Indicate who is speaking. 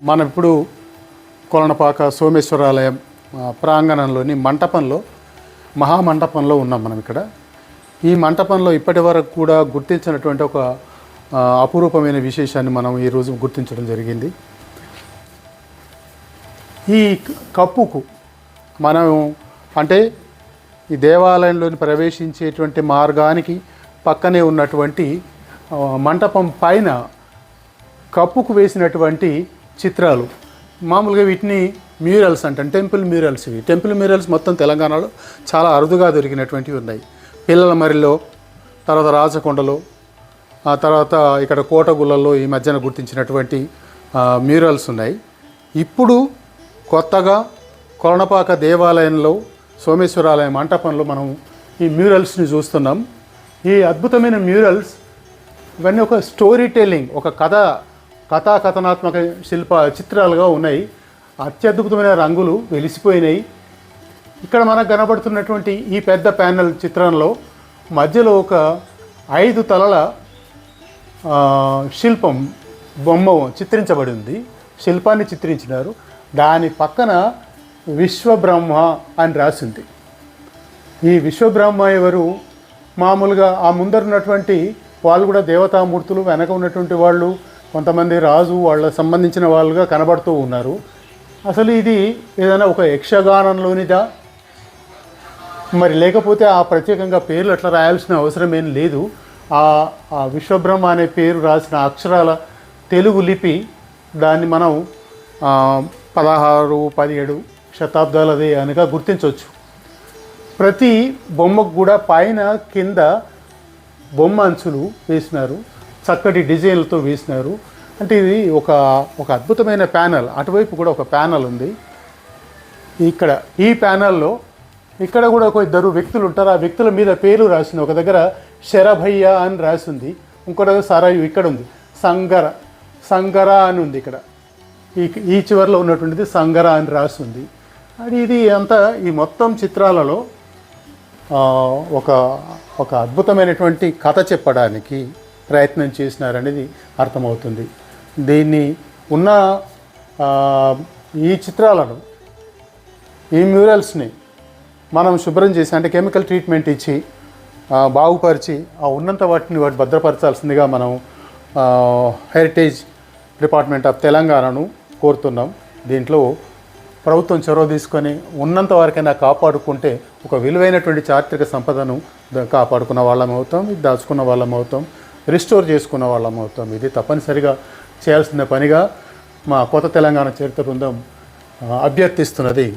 Speaker 1: మనం ఇప్పుడు కొలనపాక సోమేశ్వరాలయం ప్రాంగణంలోని మంటపంలో మహామంటపంలో ఉన్నాం మనం ఇక్కడ. ఈ మంటపంలో ఇప్పటి వరకు కూడా గుర్తించినటువంటి ఒక అపురూపమైన విశేషాన్ని మనం ఈరోజు గుర్తించడం జరిగింది. ఈ కప్పుకు మనం అంటే ఈ దేవాలయంలోని ప్రవేశించేటువంటి మార్గానికి పక్కనే ఉన్నటువంటి మంటపం పైన కప్పుకు వేసినటువంటి చిత్రాలు, మామూలుగా వీటిని మ్యూరల్స్ అంటాం, టెంపుల్ మ్యూరల్స్. ఇవి టెంపుల్ మ్యూరల్స్ మొత్తం తెలంగాణలో చాలా అరుదుగా దొరికినటువంటివి ఉన్నాయి. పిల్లల మరిలో, తర్వాత రాచకొండలో, ఆ తర్వాత ఇక్కడ కోటగుళ్ళల్లో ఈ మధ్యన గుర్తించినటువంటి మ్యూరల్స్ ఉన్నాయి. ఇప్పుడు కొత్తగా కొలనపాక దేవాలయంలో సోమేశ్వరాలయ మంటపంలో మనం ఈ మ్యూరల్స్ని చూస్తున్నాం. ఈ అద్భుతమైన మ్యూరల్స్ ఇవన్నీ ఒక స్టోరీ టెల్లింగ్, ఒక కథాకథనాత్మక చిత్రాలుగా ఉన్నాయి. అత్యద్భుతమైన రంగులు వెలిసిపోయినాయి. ఇక్కడ మనకు కనబడుతున్నటువంటి ఈ పెద్ద ప్యానెల్ చిత్రంలో మధ్యలో ఒక 5 తలల శిల్పం బొమ్మ చిత్రించబడి ఉంది. శిల్పాన్ని చిత్రించినారు. దాని పక్కన విశ్వబ్రహ్మ అని రాసింది. ఈ విశ్వబ్రహ్మ ఎవరు? మామూలుగా ఆ ముందరున్నటువంటి వాళ్ళు కూడా దేవతామూర్తులు, వెనక ఉన్నటువంటి వాళ్ళు కొంతమంది రాజు వాళ్ళ సంబంధించిన వాళ్ళుగా కనబడుతూ ఉన్నారు. అసలు ఇది ఏదైనా ఒక యక్షగానంలోనిదా, మరి లేకపోతే ఆ ప్రత్యేకంగా పేర్లు అట్లా రాయాల్సిన అవసరం ఏం లేదు. ఆ విశ్వబ్రహ్మ అనే పేరు రాసిన అక్షరాల తెలుగు లిపి, దాన్ని మనం 16, 17 శతాబ్దాలదే అనగా గుర్తించవచ్చు. ప్రతి బొమ్మకు కూడా పైన కింద బొమ్మ అంచులు వేసినారు, చక్కటి డిజైన్లతో వేసినారు. అంటే ఇది ఒక అద్భుతమైన ప్యానల్. అటువైపు కూడా ఒక ప్యానల్ ఉంది. ఇక్కడ ఈ ప్యానల్లో ఇక్కడ కూడా ఒక 2 వ్యక్తులు ఉంటారు. ఆ వ్యక్తుల మీద పేరు రాసింది. ఒక దగ్గర శరభయ్య అని రాసింది, ఇంకో దగ్గర సరయు ఇక్కడ ఉంది, సంగర అని ఉంది. ఇక్కడ ఈ చివరిలో ఉన్నటువంటిది సంగర అని రాసింది. అది ఇది అంతా ఈ మొత్తం చిత్రాలలో ఒక అద్భుతమైనటువంటి కథ చెప్పడానికి ప్రయత్నం చేసినారనేది అర్థమవుతుంది. దీన్ని ఉన్న ఈ చిత్రాలను, ఈ మ్యూరల్స్ని మనం శుభ్రం చేసి, అంటే కెమికల్ ట్రీట్మెంట్ ఇచ్చి బాగుపరిచి ఉన్నంత వాటిని భద్రపరచాల్సిందిగా మనం హెరిటేజ్ డిపార్ట్మెంట్ ఆఫ్ తెలంగాణను కోరుతున్నాం. దీంట్లో ప్రభుత్వం చొరవ తీసుకొని ఉన్నంత వరకైనా కాపాడుకుంటే ఒక విలువైనటువంటి చారిత్రక సంపదను కాపాడుకున్న వాళ్ళం అవుతాం, దాచుకున్న వాళ్ళం అవుతాం, రిస్టోర్ చేసుకున్న వాళ్ళం అవుతాం. ఇది తప్పనిసరిగా చేయాల్సిన పనిగా మా కొత్త తెలంగాణ చరిత్ర బృందం అభ్యర్థిస్తున్నది.